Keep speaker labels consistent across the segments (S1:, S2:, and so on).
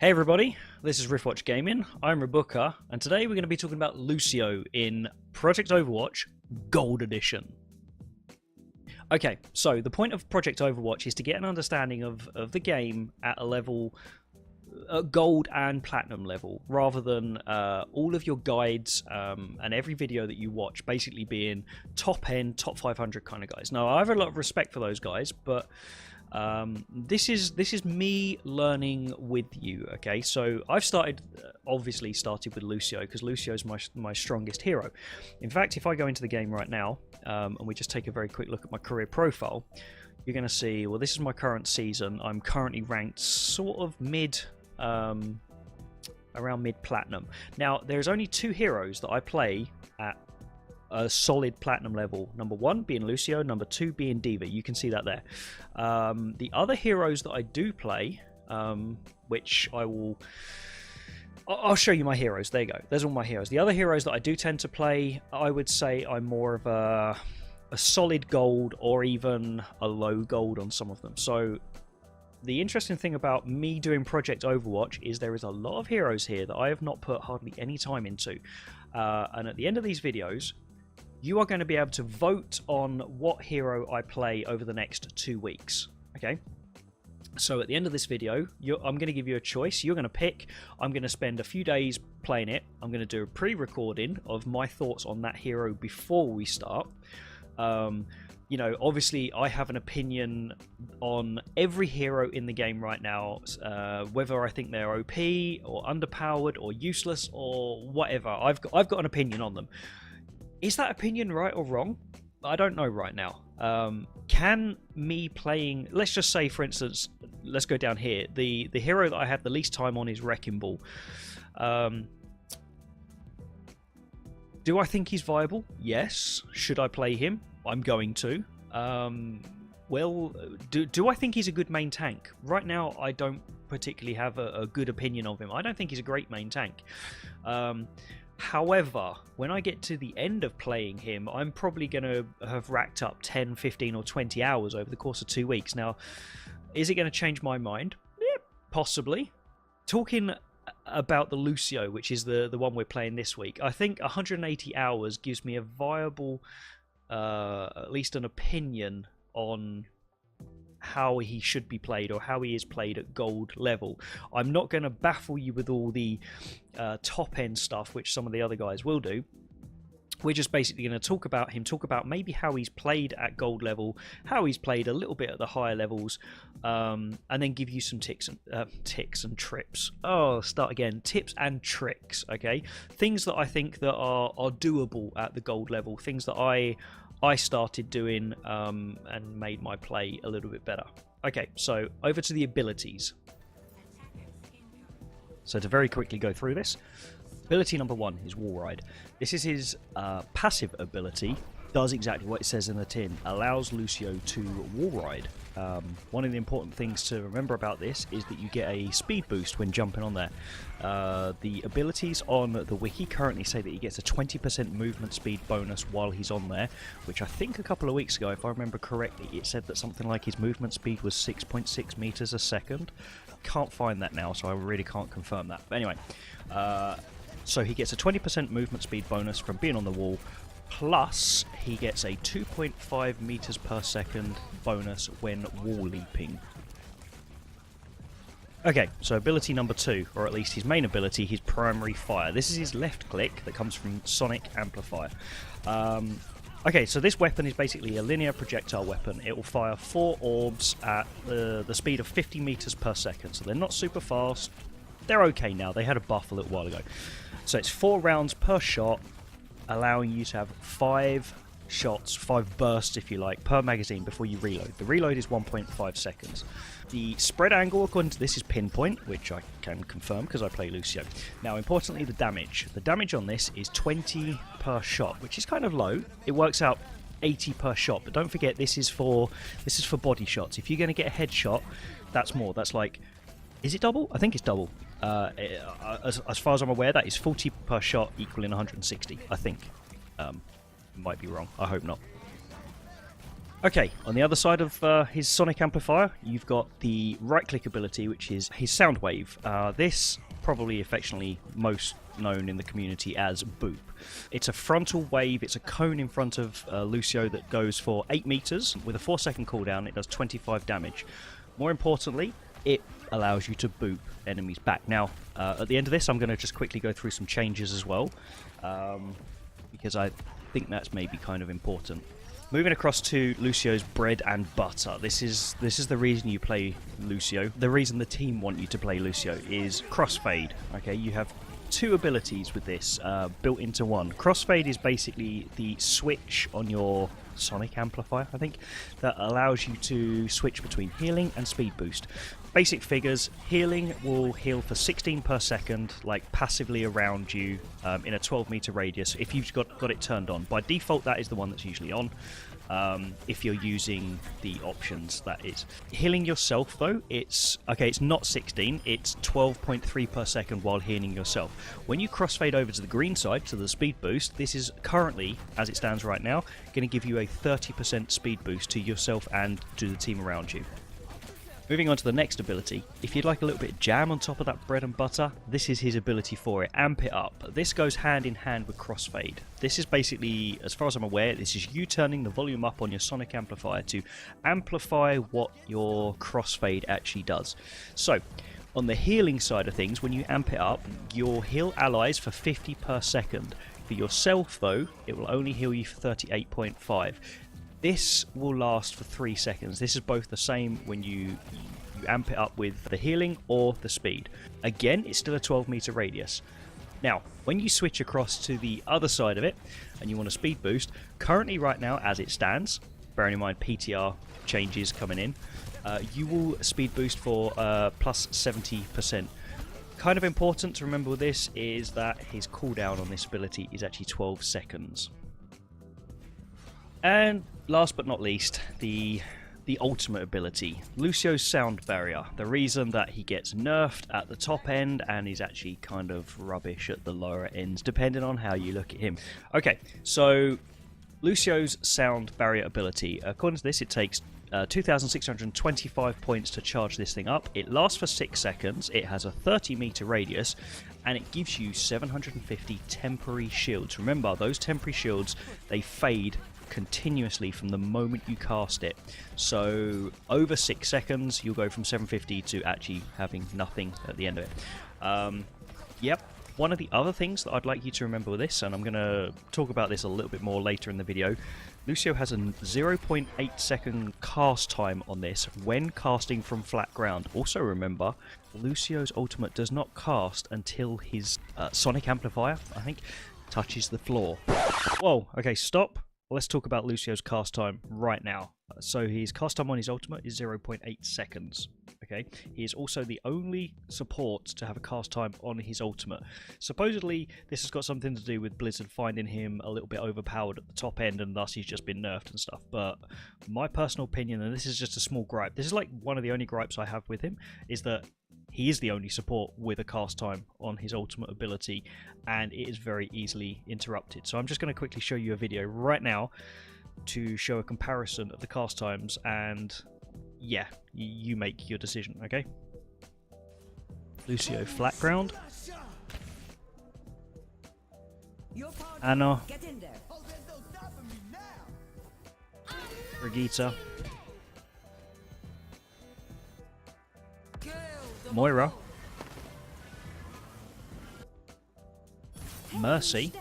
S1: Hey everybody, this is Riftwatch Gaming, I'm Rebecca, and today we're going to be talking about Lucio in Project Overwatch Gold Edition. Okay, so the point of Project Overwatch is to get an understanding of the game at a level, gold and platinum level, rather than all of your guides and every video that you watch basically being top end, top 500 kind of guys. Now, I have a lot of respect for those guys, but this is me learning with you. Okay, so I've obviously started with Lucio because Lucio is my strongest hero. In fact, if I go into the game right now and we just take a very quick look at my career profile, you're going to see, well, this is my current season. I'm currently ranked sort of around mid platinum. Now, there's only two heroes that I play at a solid platinum level. Number one being Lucio, number two being d.va. You can see that there. The other heroes that I do play, which I'll show you my heroes. There you go. There's all my heroes. The other heroes that I do tend to play, I would say I'm more of a solid gold or even a low gold on some of them. So the interesting thing about me doing Project Overwatch is there is a lot of heroes here that I have not put hardly any time into. And at the end of these videos, you are going to be able to vote on what hero I play over the next 2 weeks. Okay? So at the end of this video, I'm going to give you a choice. You're going to pick. I'm going to spend a few days playing it. I'm going to do a pre-recording of my thoughts on that hero before we start. You know, obviously I have an opinion on every hero in the game right now, whether I think they're OP or underpowered or useless or whatever. I've got an opinion on them. Is that opinion right or wrong? I don't know right now. Can me playing, let's just say for instance, let's go down here. The hero that I have the least time on is Wrecking Ball. Do I think he's viable? Yes. Should I play him? I'm going to. Well, do I think he's a good main tank? Right now, I don't particularly have a good opinion of him. I don't think he's a great main tank. However, when I get to the end of playing him, I'm probably going to have racked up 10, 15 or 20 hours over the course of 2 weeks. Now, is it going to change my mind? Yeah, possibly. Talking about the Lucio, which is the one we're playing this week, I think 180 hours gives me a viable, at least an opinion on how he should be played or how he is played at gold level. I'm not going to baffle you with all the top end stuff, which some of the other guys will do. We're just basically going to talk about him, talk about maybe how he's played at gold level, how he's played a little bit at the higher levels, and then give you some ticks and trips. Oh, start again. Tips and tricks, okay? Things that I think that are doable at the gold level, things that I started doing and made my play a little bit better. Okay, so over to the abilities. So to very quickly go through this, ability number one is Wall Ride. This is his passive ability. Does exactly what it says in the tin. Allows Lucio to wall ride. One of the important things to remember about this is that you get a speed boost when jumping on there. The abilities on the wiki currently say that he gets a 20% movement speed bonus while he's on there, which I think a couple of weeks ago, if I remember correctly, it said that something like his movement speed was 6.6 meters a second. Can't find that now, so I really can't confirm that. But anyway, so he gets a 20% movement speed bonus from being on the wall, plus he gets a 2.5 meters per second bonus when wall leaping. Okay, so ability number two, or at least his main ability, his primary fire. This is his left click that comes from Sonic Amplifier. Okay, so this weapon is basically a linear projectile weapon. It will fire 4 orbs at the speed of 50 meters per second, so they're not super fast. They're okay now. They had a buff a little while ago. So it's 4 rounds per shot, allowing you to have 5 shots, 5 bursts if you like, per magazine before you reload. The reload is 1.5 seconds. The spread angle, according to this, is pinpoint, which I can confirm because I play Lucio. Now, importantly, the damage. The damage on this is 20 per shot, which is kind of low. It works out 80 per shot, but don't forget this is for body shots. If you're going to get a headshot, that's more. That's like, is it double? I think it's double. As far as I'm aware, that is 40 per shot equaling 160, I think. Might be wrong. I hope not. Okay, on the other side of his sonic amplifier, you've got the right-click ability, which is his sound wave. This probably affectionately most known in the community as Boop. It's a frontal wave, it's a cone in front of Lucio that goes for 8 meters. With a 4-second cooldown, it does 25 damage. More importantly, it allows you to boop enemies back. Now, at the end of this, I'm going to just quickly go through some changes as well, because I think that's maybe kind of important. Moving across to Lucio's bread and butter. This is the reason you play Lucio. The reason the team want you to play Lucio is crossfade. Okay, you have 2 abilities with this built into one. Crossfade is basically the switch on your sonic amplifier, I think, that allows you to switch between healing and speed boost. Basic figures: healing will heal for 16 per second, like passively around you in a 12-meter radius if you've got it turned on. By default, that is the one that's usually on. If you're using the options, that is. Healing yourself, though, it's not 16, it's 12.3 per second while healing yourself. When you crossfade over to the green side, to the speed boost, this is currently, as it stands right now, going to give you a 30% speed boost to yourself and to the team around you. Moving on to the next ability, if you'd like a little bit of jam on top of that bread and butter, this is his ability for it, Amp It Up. This goes hand in hand with crossfade. This is basically, as far as I'm aware, this is you turning the volume up on your sonic amplifier to amplify what your crossfade actually does. So, on the healing side of things, when you amp it up, you'll heal allies for 50 per second. For yourself, though, it will only heal you for 38.5. This will last for 3 seconds. This is both the same when you amp it up with the healing or the speed. Again, it's still a 12-meter radius. Now, when you switch across to the other side of it and you want a speed boost, currently right now as it stands, bearing in mind PTR changes coming in, you will speed boost for plus 70%. Kind of important to remember with this is that his cooldown on this ability is actually 12 seconds. And last but not least, the ultimate ability, Lucio's sound barrier. The reason that he gets nerfed at the top end and is actually kind of rubbish at the lower ends, depending on how you look at him. Okay, so Lucio's sound barrier ability. According to this, it takes 2,625 points to charge this thing up. It lasts for 6 seconds. It has a 30-meter radius, and it gives you 750 temporary shields. Remember, those temporary shields, they fade continuously from the moment you cast it. So over 6 seconds, you'll go from 750 to actually having nothing at the end of it. Yep. One of the other things that I'd like you to remember with this, and I'm going to talk about this a little bit more later in the video, Lucio has a 0.8 second cast time on this when casting from flat ground. Also remember, Lucio's ultimate does not cast until his sonic amplifier, I think, touches the floor. Whoa, okay, stop. Let's talk about Lucio's cast time right now. So his cast time on his ultimate is 0.8 seconds. Okay, he is also the only support to have a cast time on his ultimate. Supposedly, this has got something to do with Blizzard finding him a little bit overpowered at the top end, and thus he's just been nerfed and stuff. But my personal opinion, and this is just a small gripe, this is like one of the only gripes I have with him, is that he is the only support with a cast time on his ultimate ability, and it is very easily interrupted. So I'm just going to quickly show you a video right now to show a comparison of the cast times, and yeah, you make your decision, okay? Lucio flat ground. Anna. Brigitte. Moira. Mercy.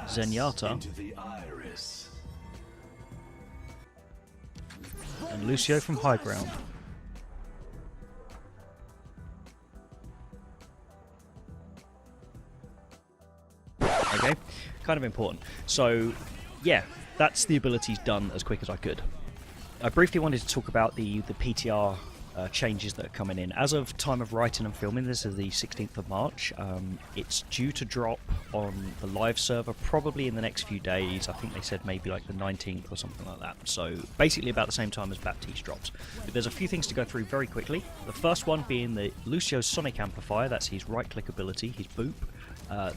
S1: Zenyatta. And Lucio from high ground. Okay, kind of important. So, yeah, that's the abilities done as quick as I could. I briefly wanted to talk about the PTR changes that are coming in. As of time of writing and filming, this is the 16th of March. It's due to drop on the live server probably in the next few days. I think they said maybe like the 19th or something like that. So basically about the same time as Baptiste drops. But there's a few things to go through very quickly. The first one being the Lucio's sonic amplifier. That's his right click ability, his boop.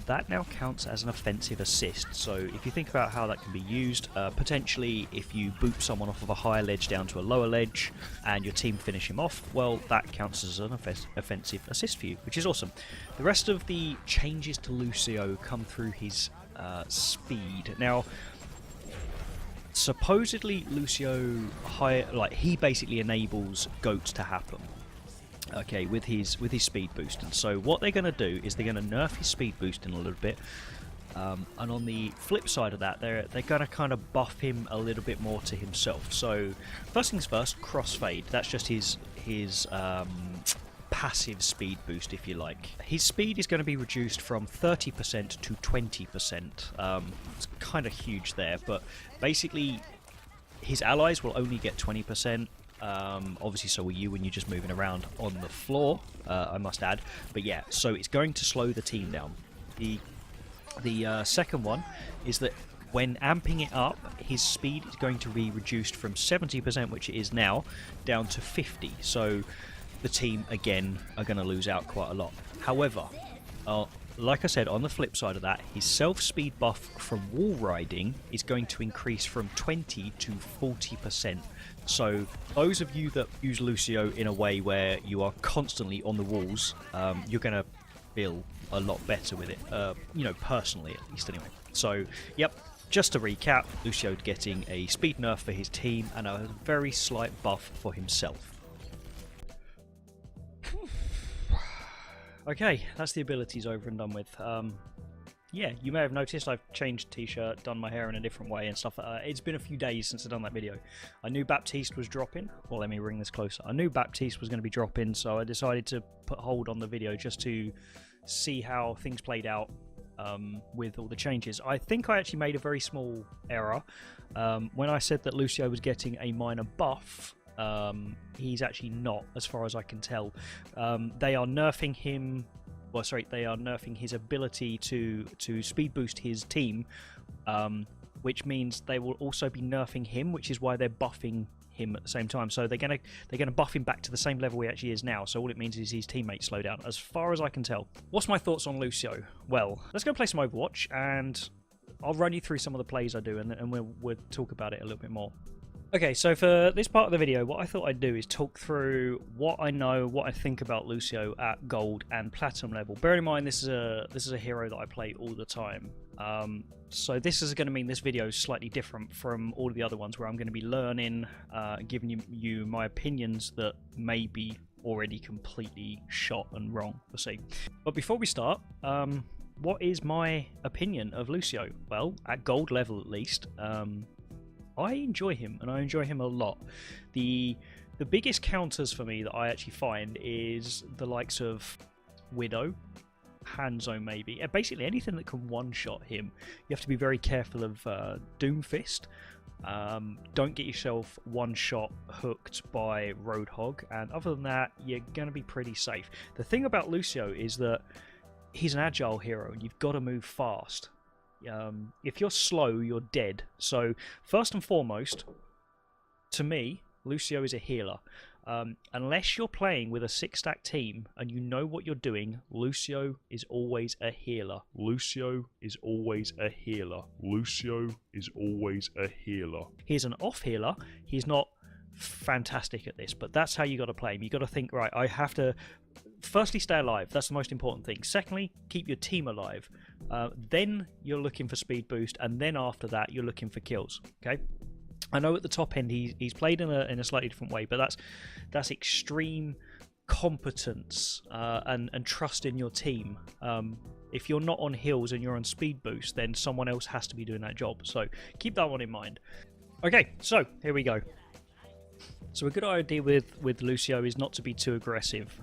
S1: that now counts as an offensive assist. So if you think about how that can be used, potentially if you boop someone off of a higher ledge down to a lower ledge and your team finish him off, well, that counts as an offensive assist for you, which is awesome. The rest of the changes to Lucio come through his speed. Now, supposedly Lucio he basically enables goats to happen. Okay, with his speed boost, and so what they're going to do is they're going to nerf his speed boost in a little bit, and on the flip side of that, they're going to kind of buff him a little bit more to himself. So first things first, crossfade. That's just his passive speed boost, if you like. His speed is going to be reduced from 30% to 20%. It's kind of huge there, but basically his allies will only get 20%. Obviously so will you when you're just moving around on the floor, I must add. But yeah, so it's going to slow the team down. The second one is that when amping it up, his speed is going to be reduced from 70%, which it is now, down to 50%. So the team, again, are going to lose out quite a lot. However, like I said, on the flip side of that, his self-speed buff from wall riding is going to increase from 20 to 40%. So those of you that use Lucio in a way where you are constantly on the walls, you're going to feel a lot better with it, you know, personally at least anyway. So, yep, just to recap, Lucio getting a speed nerf for his team and a very slight buff for himself. Okay, that's the abilities over and done with. Yeah, you may have noticed I've changed t-shirt, done my hair in a different way and stuff. It's been a few days since I've done that video. I knew Baptiste was dropping. Well, let me bring this closer. I knew Baptiste was going to be dropping, so I decided to put hold on the video just to see how things played out with all the changes. I think I actually made a very small error. When I said that Lucio was getting a minor buff, he's actually not, as far as I can tell. They are nerfing him. Well, sorry, they are nerfing his ability to speed boost his team, which means they will also be nerfing him, which is why they're buffing him at the same time. So they're gonna buff him back to the same level he actually is now. So all it means is his teammates slow down, as far as I can tell. What's my thoughts on Lucio? Well, let's go play some Overwatch, and I'll run you through some of the plays I do, and we'll talk about it a little bit more. Okay, so for this part of the video, what I thought I'd do is talk through what I know, what I think about Lucio at gold and platinum level. Bear in mind, this is a hero that I play all the time. So this is going to mean this video is slightly different from all of the other ones, where I'm going to be learning, giving you my opinions that may be already completely shot and wrong. We'll see. But before we start, what is my opinion of Lucio? Well, at gold level at least, I enjoy him, and I enjoy him a lot. The biggest counters for me that I actually find is the likes of Widow, Hanzo maybe, basically anything that can one-shot him. You have to be very careful of Doomfist. Don't get yourself one-shot hooked by Roadhog, and other than that, you're going to be pretty safe. The thing about Lucio is that he's an agile hero, and you've got to move fast. If you're slow, you're dead. So first and foremost, to me, Lucio is a healer. Unless you're playing with a 6-stack team and you know what you're doing, Lucio is always a healer. Lucio is always a healer. Lucio is always a healer. He's an off healer. He's not fantastic at this, but that's how you got to play him. You got to think, right, I have to firstly stay alive. That's the most important thing. Secondly, keep your team alive. Then you're looking for speed boost, and then after that you're looking for kills. Okay, I know at the top end he's played in a slightly different way, but that's extreme competence and trust in your team. If you're not on heals and you're on speed boost, then someone else has to be doing that job. So keep that one in mind. Okay, so here we go. So a good idea with Lucio is not to be too aggressive.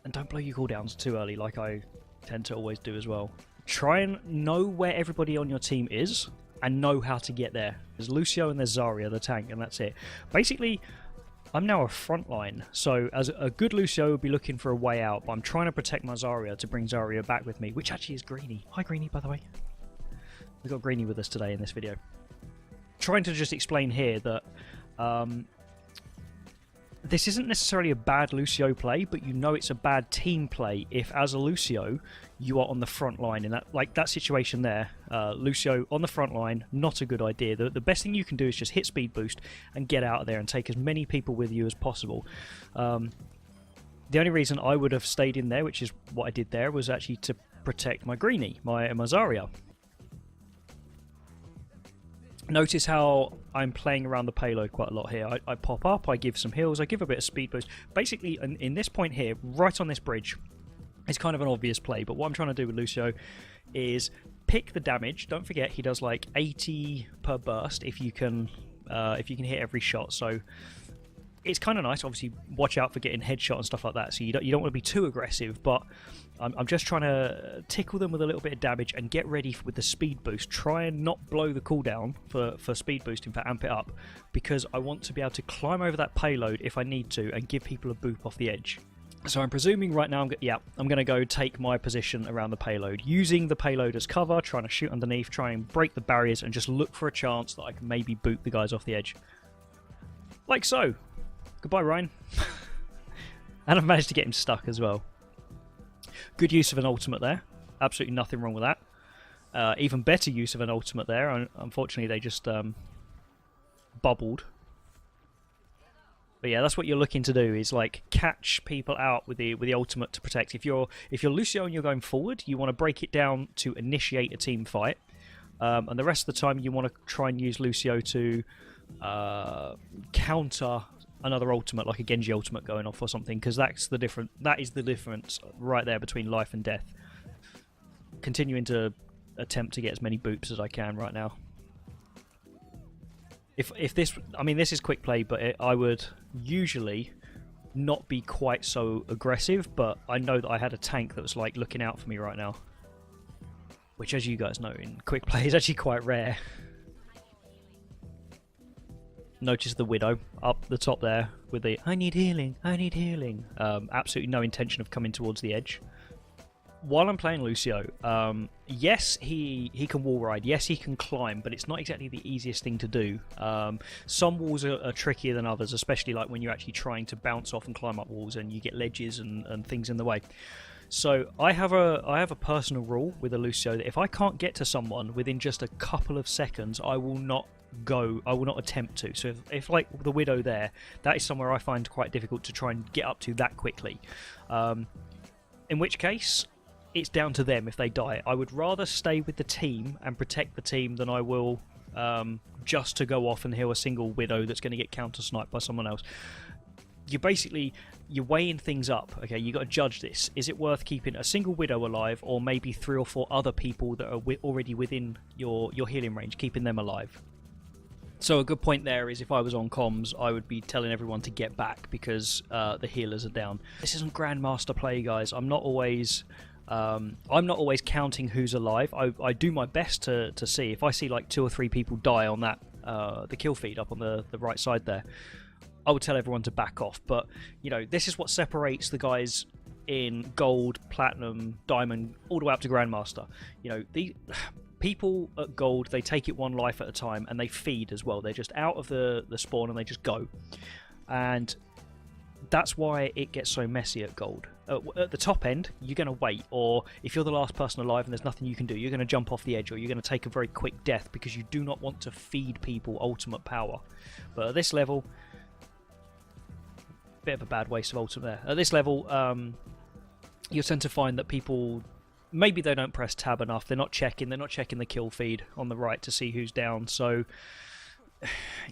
S1: And don't blow your cooldowns too early, like I tend to always do as well. Try and know where everybody on your team is, and know how to get there. There's Lucio and there's Zarya, the tank, and that's it. Basically, I'm now a frontline, so as a good Lucio would be looking for a way out, but I'm trying to protect my Zarya to bring Zarya back with me, which actually is Greenie. Hi Greenie, by the way. We've got Greenie with us today in this video. Trying to just explain here that this isn't necessarily a bad Lucio play, but you know it's a bad team play if, as a Lucio, you are on the front line. In that situation there, Lucio on the front line, not a good idea. The best thing you can do is just hit speed boost and get out of there and take as many people with you as possible. The only reason I would have stayed in there, which is what I did there, was actually to protect my greenie, my Zarya. Notice how I'm playing around the payload quite a lot here. I pop up, I give some heals, I give a bit of speed boost. Basically, in this point here, right on this bridge, it's kind of an obvious play, but what I'm trying to do with Lucio is pick the damage. Don't forget, he does like 80 per burst if you can hit every shot. So it's kind of nice. Obviously, watch out for getting headshot and stuff like that. So you don't want to be too aggressive, but I'm just trying to tickle them with a little bit of damage and get ready with the speed boost. Try and not blow the cooldown for speed boosting, for amp it up, because I want to be able to climb over that payload if I need to and give people a boop off the edge. So I'm presuming right now, I'm going to go take my position around the payload, using the payload as cover, trying to shoot underneath, try and break the barriers, and just look for a chance that I can maybe boot the guys off the edge. Like so. Goodbye, Ryan. And I've managed to get him stuck as well. Good use of an ultimate there. Absolutely nothing wrong with that. Even better use of an ultimate there. Unfortunately, they just bubbled. But yeah, that's what you're looking to do, is like catch people out with the ultimate to protect. If you're Lucio and you're going forward, you want to break it down to initiate a team fight. And the rest of the time, you want to try and use Lucio to counter another ultimate, like a Genji ultimate going off or something, because that is the difference right there between life and death. Continuing to attempt to get as many boops as I can right now. If this, I mean, this is quick play, but I would usually not be quite so aggressive, but I know that I had a tank that was like looking out for me right now, which, as you guys know, in quick play is actually quite rare. Notice the Widow up the top there with the I need healing, I need healing. Absolutely no intention of coming towards the edge. While I'm playing Lucio, yes, he can wall ride, yes, he can climb, but it's not exactly the easiest thing to do. Some walls are trickier than others, especially like when you're actually trying to bounce off and climb up walls and you get ledges and things in the way. So I have a personal rule with a Lucio that if I can't get to someone within just a couple of seconds, I will not attempt to. So if like the Widow there, that is somewhere I find quite difficult to try and get up to that quickly. In which case, it's down to them if they die. I would rather stay with the team and protect the team than I will just to go off and heal a single Widow that's going to get counter-sniped by someone else. You're weighing things up. Okay, you got to judge this. Is it worth keeping a single Widow alive, or maybe 3 or 4 other people that are already within your healing range, keeping them alive? So a good point there is if I was on comms, I would be telling everyone to get back because the healers are down. This isn't Grandmaster play, guys. I'm not always counting who's alive. I do my best to see. If I see like 2 or 3 people die on that the kill feed up on the right side there, I would tell everyone to back off. But you know, this is what separates the guys in gold, platinum, diamond, all the way up to Grandmaster. You know, the people at gold, they take it one life at a time, and they feed as well. They're just out of the spawn and they just go. And that's why it gets so messy at gold. At the top end, you're going to wait, or if you're the last person alive and there's nothing you can do, you're going to jump off the edge, or you're going to take a very quick death because you do not want to feed people ultimate power. But at this level, bit of a bad waste of ultimate there. At this level, you'll tend to find that people, maybe they don't press tab enough, they're not checking the kill feed on the right to see who's down, so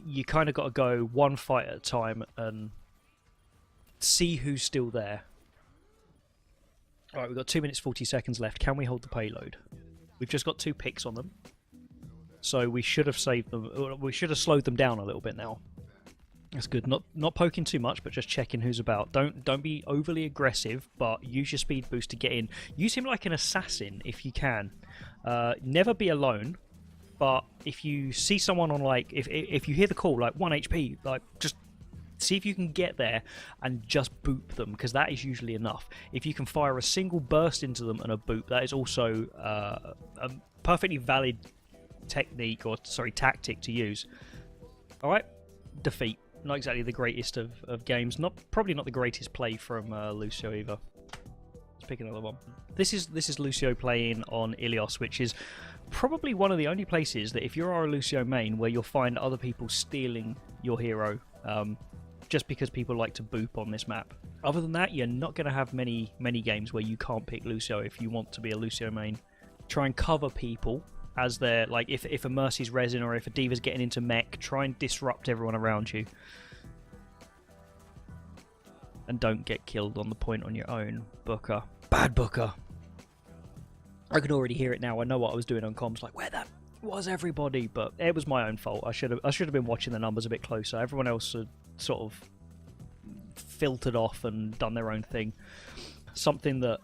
S1: you kind of got to go one fight at a time and see who's still there. Alright, we've got 2 minutes 40 seconds left. Can we hold the payload? We've just got 2 picks on them, so we should have saved them. We should have slowed them down a little bit now. That's good. Not poking too much, but just checking who's about. Don't be overly aggressive, but use your speed boost to get in. Use him like an assassin if you can. Never be alone, but if you see someone on, like, if you hear the call like 1 HP, like, just see if you can get there and just boop them, because that is usually enough. If you can fire a single burst into them and a boop, that is also a perfectly valid technique, or sorry, tactic to use. Alright, defeat. not exactly the greatest of games. Probably not the greatest play from Lucio either. Let's pick another one. This is Lucio playing on Ilios, which is probably one of the only places that if you are a Lucio main where you'll find other people stealing your hero, just because people like to boop on this map. Other than that, you're not going to have many games where you can't pick Lucio if you want to be a Lucio main. Try and cover people as they're, like, if a Mercy's resin or if a D.va's getting into mech, try and disrupt everyone around you. And don't get killed on the point on your own, Booker. Bad Booker. I can already hear it now. I know what I was doing on comms, like, where the was everybody? But it was my own fault. I should have been watching the numbers a bit closer. Everyone else had sort of filtered off and done their own thing. Something that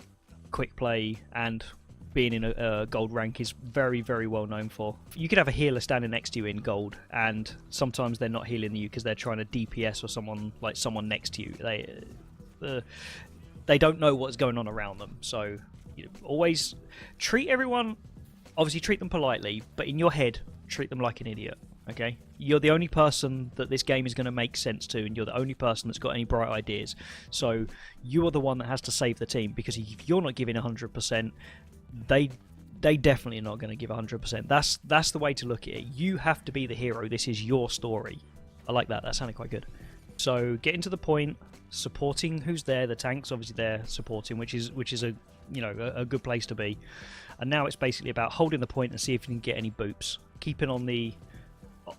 S1: quick play and being in a gold rank is very, very well known for. You could have a healer standing next to you in gold, and sometimes they're not healing you because they're trying to DPS or someone next to you. They don't know what's going on around them. So you always treat everyone. Obviously, treat them politely, but in your head, treat them like an idiot. Okay, you're the only person that this game is going to make sense to, and you're the only person that's got any bright ideas. So you are the one that has to save the team, because if you're not giving 100%, they definitely are not going to give 100%. That's the way to look at it. You have to be the hero. This is your story. I like that. That sounded quite good. So getting to the point, supporting who's there. The tank's obviously there supporting, which is a a good place to be. And now it's basically about holding the point and see if you can get any boops. Keeping on the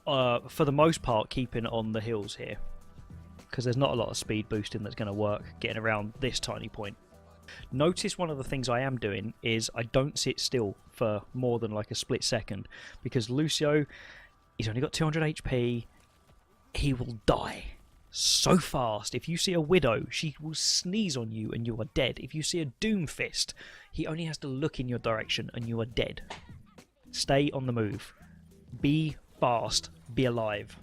S1: for the most part, keeping on the hills here, because there's not a lot of speed boosting that's going to work getting around this tiny point. Notice one of the things I am doing is I don't sit still for more than like a split second, because Lucio, he's only got 200 HP. He will die so fast. If you see a Widow, she will sneeze on you and you are dead. If you see a Doomfist, he only has to look in your direction and you are dead. Stay on the move. Be fast. Be alive.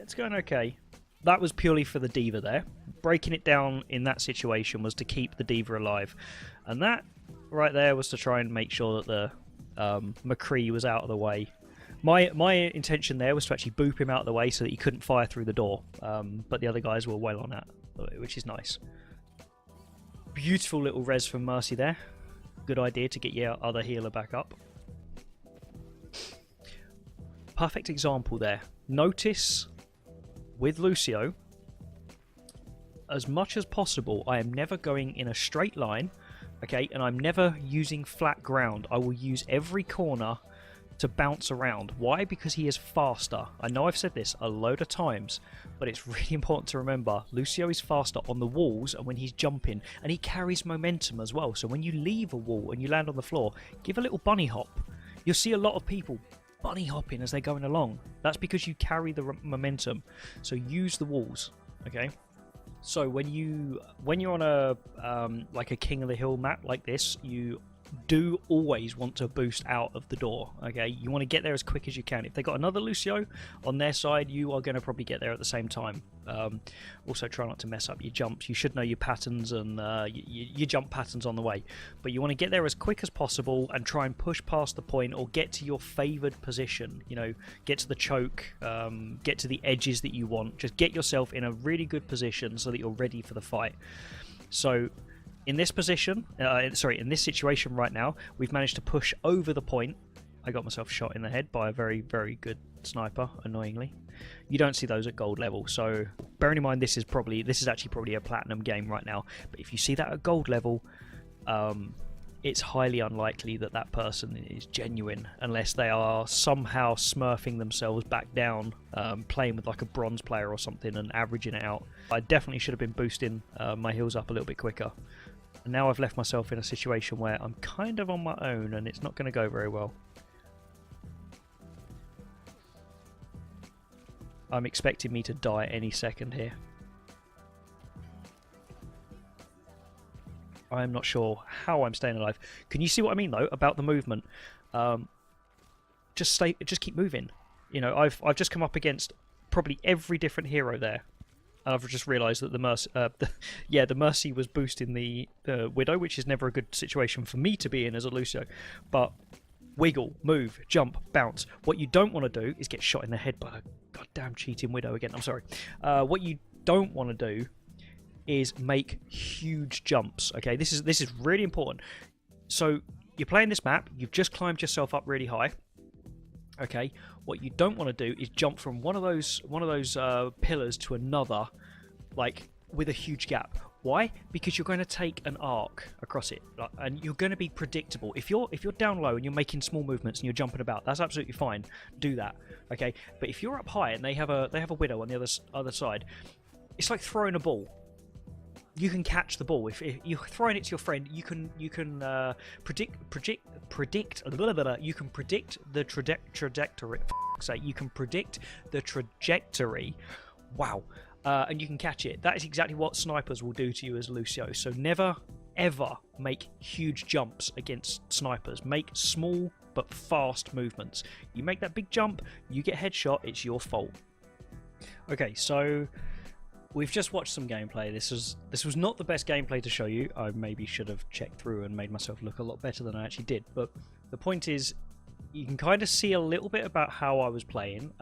S1: It's going okay. That was purely for the D.va there. Breaking it down in that situation was to keep the D.va alive. And that right there was to try and make sure that the McCree was out of the way. My intention there was to actually boop him out of the way so that he couldn't fire through the door. But the other guys were well on that, which is nice. Beautiful little res from Mercy there. Good idea to get your other healer back up. Perfect example there. Notice with Lucio, as much as possible, I am never going in a straight line, okay, and I'm never using flat ground. I will use every corner to bounce around. Why? Because he is faster. I know I've said this a load of times, but it's really important to remember Lucio is faster on the walls and when he's jumping, and he carries momentum as well. So when you leave a wall and you land on the floor, give a little bunny hop. You'll see a lot of people bunny hopping as they're going along. That's because you carry the momentum. So use the walls, okay? So when you're on a like a King of the Hill map like this, you do always want to boost out of the door, okay? You want to get there as quick as you can. If they got another Lucio on their side, you are going to probably get there at the same time. Also try not to mess up your jumps. You should know your patterns and your jump patterns on the way, but you want to get there as quick as possible and try and push past the point or get to your favored position. Get to the choke, get to the edges that you want. Just get yourself in a really good position so that you're ready for the fight. So in this position, in this situation right now, we've managed to push over the point. I got myself shot in the head by a very, very good sniper, annoyingly. You don't see those at gold level, so bearing in mind this is actually probably a platinum game right now, but if you see that at gold level, it's highly unlikely that that person is genuine unless they are somehow smurfing themselves back down, playing with like a bronze player or something and averaging it out. I definitely should have been boosting my heals up a little bit quicker. And now I've left myself in a situation where I'm kind of on my own and it's not going to go very well. I'm expecting me to die any second here. I'm not sure how I'm staying alive. Can you see what I mean though about the movement? Just keep moving. I've just come up against probably every different hero there. I've just realised that the Mercy was boosting the Widow, which is never a good situation for me to be in as a Lucio. But wiggle, move, jump, bounce. What you don't want to do is get shot in the head by a goddamn cheating widow again. I'm sorry. What you don't want to do is make huge jumps. Okay, this is really important. So you're playing this map. You've just climbed yourself up really high. Okay, what you don't want to do is jump from one of those pillars to another, like with a huge gap. Why? Because you're going to take an arc across it, and you're going to be predictable. If you're down low and you're making small movements and you're jumping about, that's absolutely fine. Do that, okay? But if you're up high and they have a widow on the other side, it's like throwing a ball. You can catch the ball. If you're throwing it to your friend, you can predict. You can predict the trajectory. You can predict the trajectory. Wow. And you can catch it. That is exactly what snipers will do to you as Lucio. So never, ever make huge jumps against snipers. Make small but fast movements. You make that big jump, you get headshot, it's your fault. Okay, so we've just watched some gameplay. This was not the best gameplay to show you. I maybe should have checked through and made myself look a lot better than I actually did. But the point is, you can kind of see a little bit about how I was playing.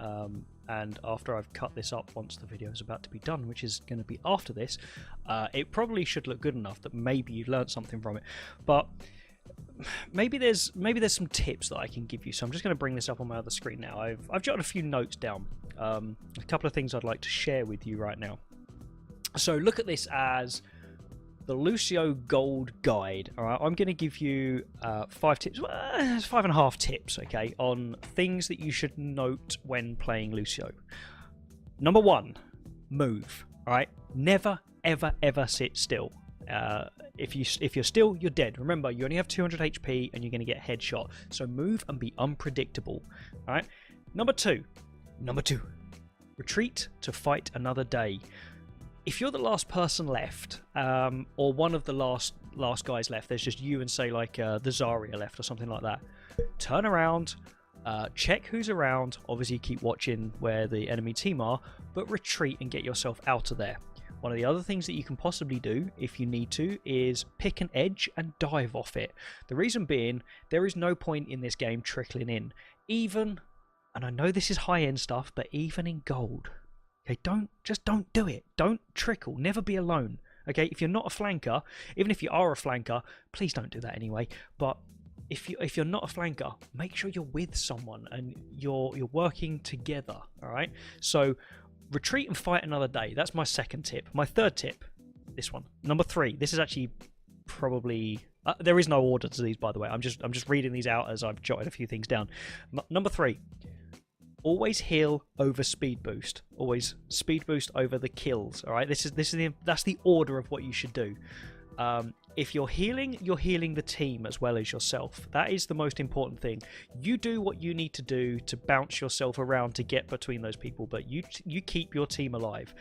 S1: And after I've cut this up, once the video is about to be done, which is going to be after this, it probably should look good enough that maybe you've learned something from it. But maybe there's some tips that I can give you. So I'm just going to bring this up on my other screen now. I've jotted a few notes down. A couple of things I'd like to share with you right now. So look at this as the Lucio Gold Guide. All right, I'm going to give you 5 tips, 5.5 tips, okay, on things that you should note when playing Lucio. Number 1, move. All right, never, ever, ever sit still. If you're still, you're dead. Remember, you only have 200 HP and you're going to get headshot. So move and be unpredictable. All right. Number 2, retreat to fight another day. If you're the last person left, or one of the last guys left, there's just you and say like the Zarya left or something like that, turn around, check who's around, obviously keep watching where the enemy team are, but retreat and get yourself out of there. One of the other things that you can possibly do, if you need to, is pick an edge and dive off it. The reason being, there is no point in this game trickling in. Even, and I know this is high-end stuff, but even in gold. Okay, don't do it. Don't trickle. Never be alone. Okay, if you're not a flanker, even if you are a flanker, please don't do that anyway. But if you're not a flanker, make sure you're with someone and you're working together. All right. So retreat and fight another day. That's my second tip. My third tip, this one, number 3. This is actually probably there is no order to these, by the way. I'm just reading these out as I've jotted a few things down. Number 3. Always heal over speed boost. Always speed boost over the kills. All right, that's the order of what you should do. If you're healing the team as well as yourself. That is the most important thing. You do what you need to do to bounce yourself around to get between those people, but you keep your team alive.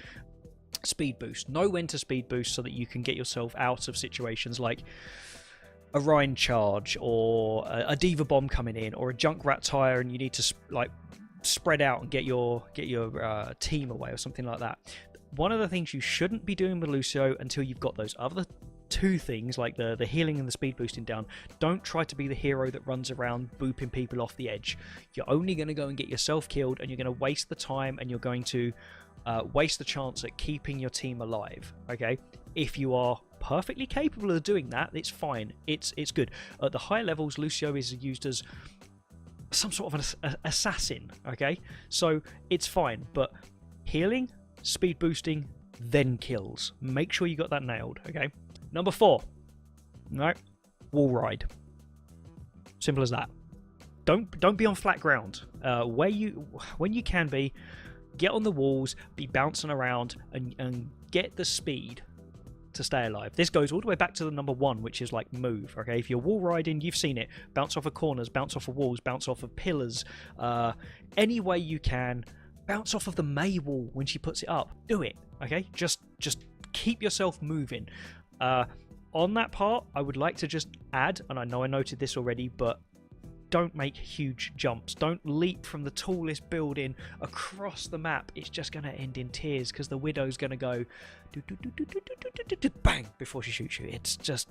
S1: Speed boost. Know when to speed boost so that you can get yourself out of situations like a Rhine charge or a D.va bomb coming in or a Junkrat tire, and you need to spread out and get your team away or something like that. One of the things you shouldn't be doing with Lucio until you've got those other 2 things, like the healing and the speed boosting down, don't try to be the hero that runs around booping people off the edge. You're only going to go and get yourself killed, and you're going to waste the time, and you're going to waste the chance at keeping your team alive. Okay, if you are perfectly capable of doing that, it's fine. It's good. At the high levels, Lucio is used as some sort of an assassin, okay? So it's fine, but healing, speed boosting, then kills. Make sure you got that nailed, okay? Number 4, right? Wall ride. Simple as that. Don't be on flat ground. When you can be, get on the walls, be bouncing around, and get the speed to stay alive. This goes all the way back to the number 1, which is like move. Okay, if you're wall riding, you've seen it. Bounce off of corners, bounce off of walls, bounce off of pillars. Any way you can. Bounce off of the May wall when she puts it up. Do it. Okay, just keep yourself moving. On that part, I would like to just add, and I know I noted this already, but don't make huge jumps. Don't leap from the tallest building across the map. It's just going to end in tears because the widow's going to go bang before she shoots you. It's just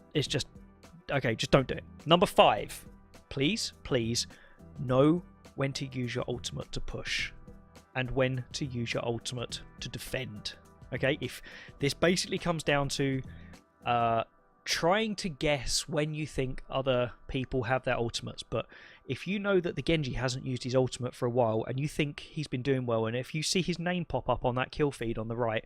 S1: okay, just don't do it. Number 5, please, please know when to use your ultimate to push and when to use your ultimate to defend. Okay, if this basically comes down to trying to guess when you think other people have their ultimates, but if you know that the Genji hasn't used his ultimate for a while and you think he's been doing well, and if you see his name pop up on that kill feed on the right,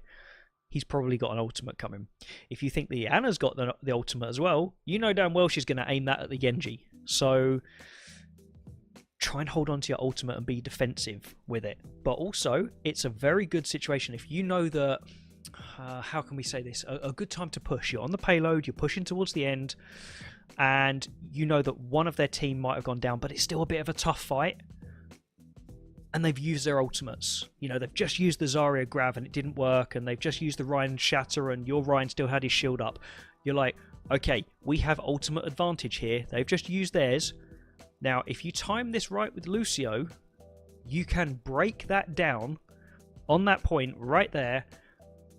S1: he's probably got an ultimate coming. If you think the Ana's got the ultimate as well, you know damn well she's going to aim that at the Genji. So try and hold on to your ultimate and be defensive with it. But also, it's a very good situation if you know that, how can we say this, a good time to push. You're on the payload, you're pushing towards the end, and you know that one of their team might have gone down, but it's still a bit of a tough fight. And they've used their ultimates. You know, they've just used the Zarya Grav and it didn't work, and they've just used the Ryan Shatter and your Ryan still had his shield up. You're like, okay, we have ultimate advantage here. They've just used theirs. Now, if you time this right with Lucio, you can break that down on that point right there.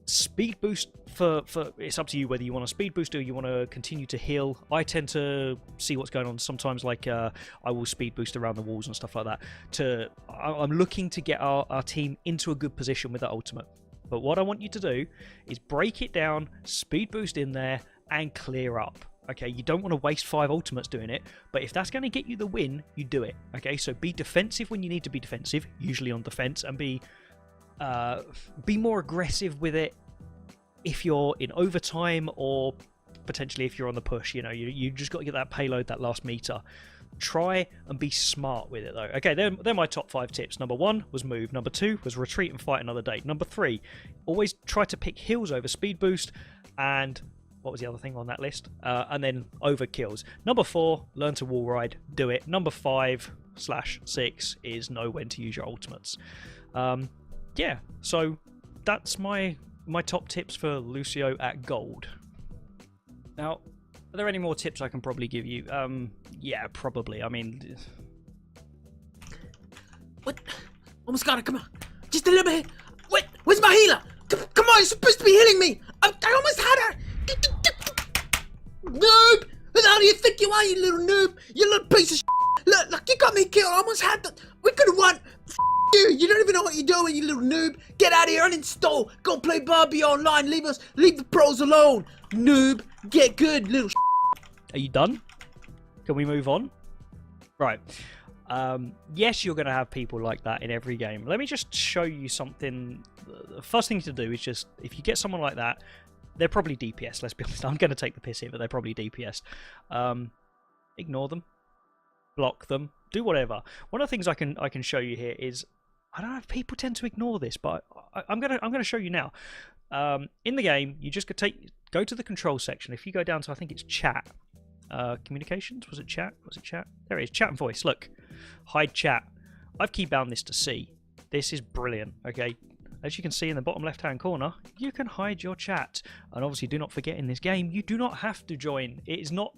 S1: Speed boost for it's up to you whether you want to speed boost or you want to continue to heal. I tend to see what's going on sometimes, like I will speed boost around the walls and stuff like that. I'm looking to get our team into a good position with that ultimate. But what I want you to do is break it down, speed boost in there, and clear up. Okay, you don't want to waste 5 ultimates doing it, but if that's going to get you the win, you do it. Okay, so be defensive when you need to be defensive, usually on defense, and be more aggressive with it if you're in overtime or potentially if you're on the push. You know, you just got to get that payload, that last meter. Try and be smart with it though. Okay, they're my top 5 tips. Number 1 was move. Number 2 was retreat and fight another day. Number 3, always try to pick heals over speed boost, and what was the other thing on that list? And then over kills. Number 4, learn to wall ride. Do it. Number 5/6 is know when to use your ultimates. Yeah, so that's my top tips for Lucio at gold. Now, are there any more tips I can probably give you? Yeah, probably. I mean,
S2: what? Almost got it. Come on, just a little bit. Wait, where's my healer? Come on, you're supposed to be healing me. I almost had her. Noob! Who the hell do you think you are, you little noob? You little piece of shit. Look, you got me killed. I almost had the. We could have won. You! You don't even know what you're doing, you little noob. Get out of here, uninstall. Go play Barbie online. Leave the pros alone. Noob, get good, little shit.
S1: Are you done? Can we move on? Right. Yes, you're going to have people like that in every game. Let me just show you something. The first thing to do is just, if you get someone like that, they're probably DPS, let's be honest. I'm going to take the piss here, but they're probably DPS. Ignore them. Block them. Do whatever. One of the things I can show you here is, I don't know if people tend to ignore this, but I'm gonna show you now. In the game, you just go to the control section. If you go down to, I think it's chat, communications. Was it chat? Was it chat? There it is. Chat and voice. Look, hide chat. I've keybound this to C. This is brilliant. Okay. As you can see in the bottom left-hand corner, you can hide your chat. And obviously, do not forget, in this game, you do not have to join. It's not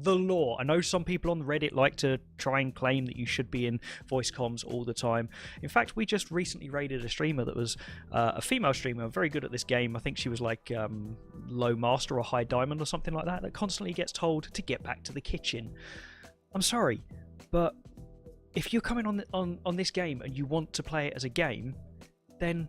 S1: the law. I know some people on Reddit like to try and claim that you should be in voice comms all the time. In fact, we just recently raided a streamer that was a female streamer, very good at this game. I think she was like low master or high diamond or something like that constantly gets told to get back to the kitchen. I'm sorry, but if you're coming on this game and you want to play it as a game, then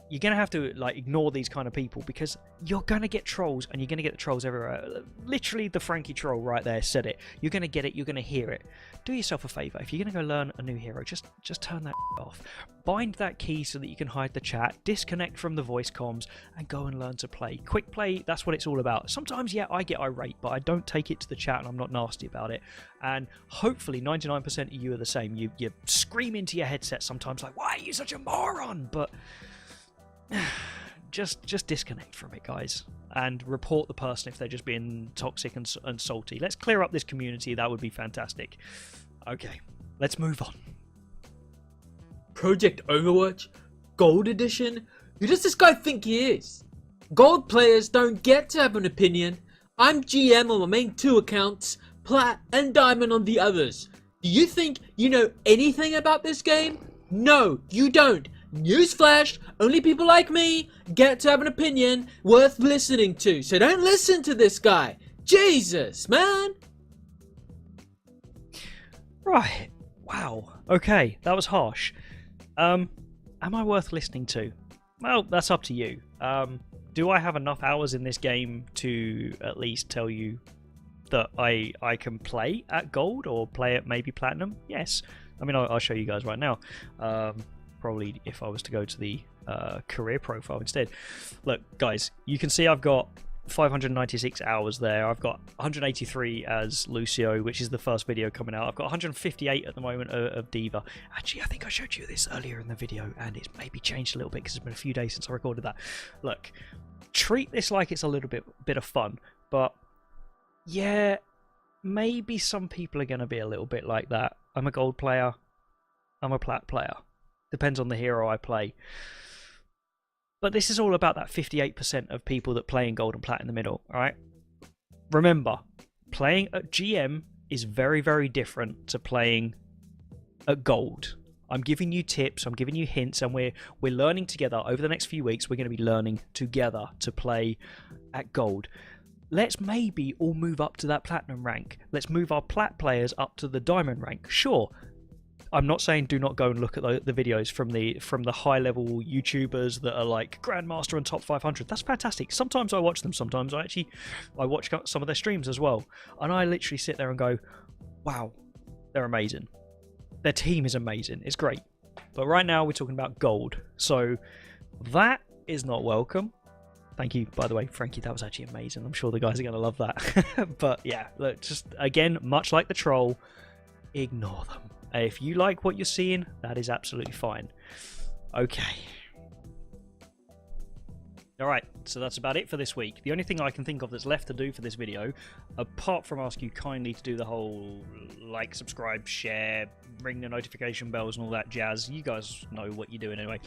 S1: you're going to have to like ignore these kind of people, because you're going to get trolls, and you're going to get the trolls everywhere. Literally, the Frankie troll right there said it. You're going to get it. You're going to hear it. Do yourself a favour. If you're going to go learn a new hero, just turn that off. Bind that key so that you can hide the chat. Disconnect from the voice comms and go and learn to play. Quick play, that's what it's all about. Sometimes, yeah, I get irate, but I don't take it to the chat and I'm not nasty about it. And hopefully 99% of you are the same. You scream into your headset sometimes like, why are you such a moron? But just disconnect from it, guys, and report the person if they're just being toxic and salty. Let's clear up this community. That would be fantastic. Okay, let's move on.
S2: Project Overwatch Gold Edition? Who does this guy think he is? Gold players don't get to have an opinion. I'm GM on my main 2 accounts, Plat and Diamond on the others. Do you think you know anything about this game? No, you don't. Newsflash, only people like me get to have an opinion worth listening to, so don't listen to this guy. Jesus, man.
S1: Right. Wow. Okay, that was harsh. Am I worth listening to? Well, that's up to you. Do I have enough hours in this game to at least tell you that I can play at gold or play at maybe platinum? Yes. I mean, I'll show you guys right now. Probably if I was to go to the career profile instead. Look, guys, you can see I've got 596 hours there. I've got 183 as Lucio, which is the first video coming out. I've got 158 at the moment of d.va. Actually, I think I showed you this earlier in the video, and it's maybe changed a little bit because it's been a few days since I recorded that. Look, treat this like it's a little bit of fun, but yeah, maybe some people are going to be a little bit like that. I'm a gold player. I'm a plat player. Depends on the hero I play. But this is all about that 58% of people that play in gold and plat in the middle, alright? Remember, playing at GM is very, very different to playing at gold. I'm giving you tips, I'm giving you hints, and we're learning together. Over the next few weeks, we're going to be learning together to play at gold. Let's maybe all move up to that platinum rank. Let's move our plat players up to the diamond rank. Sure, I'm not saying do not go and look at the videos from the high level YouTubers that are like Grandmaster and top 500. That's fantastic. Sometimes I watch them. Sometimes I watch some of their streams as well, and I literally sit there and go, wow, they're amazing. Their team is amazing. It's great. But right now we're talking about gold, so that is not welcome. Thank you, by the way, Frankie. That was actually amazing. I'm sure the guys are going to love that. But yeah, look, just again, much like the troll, ignore them. If you like what you're seeing, that is absolutely fine. Okay. Alright, so that's about it for this week. The only thing I can think of that's left to do for this video, apart from ask you kindly to do the whole like, subscribe, share, ring the notification bells and all that jazz. You guys know what you're doing anyway.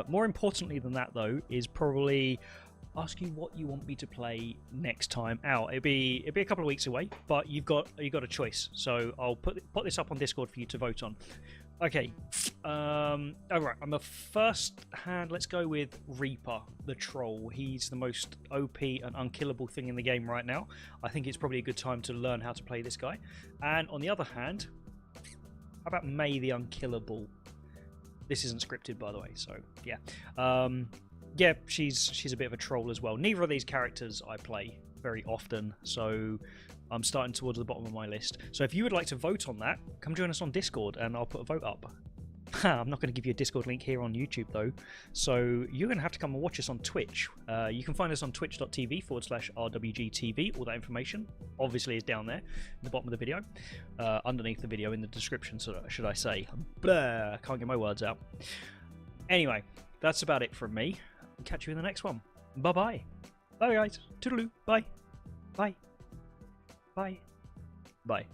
S1: More importantly than that, though, is probably ask you what you want me to play next time out. It'll be a couple of weeks away, but you've got a choice. So I'll put this up on Discord for you to vote on. Okay. All right. On the first hand, let's go with Reaper, the troll. He's the most OP and unkillable thing in the game right now. I think it's probably a good time to learn how to play this guy. And on the other hand, how about May the Unkillable? This isn't scripted, by the way. So yeah. Yeah, she's a bit of a troll as well. Neither of these characters I play very often, so I'm starting towards the bottom of my list. So if you would like to vote on that, come join us on Discord and I'll put a vote up. I'm not going to give you a Discord link here on YouTube though, so you're going to have to come and watch us on Twitch. You can find us on twitch.tv/RWGTV. All that information obviously is down there in the bottom of the video, underneath the video in the description, so should I say. Blah, can't get my words out. Anyway, that's about it from me. I'll catch you in the next one. Bye-bye. Bye, guys. Toodaloo. Bye. Bye. Bye. Bye.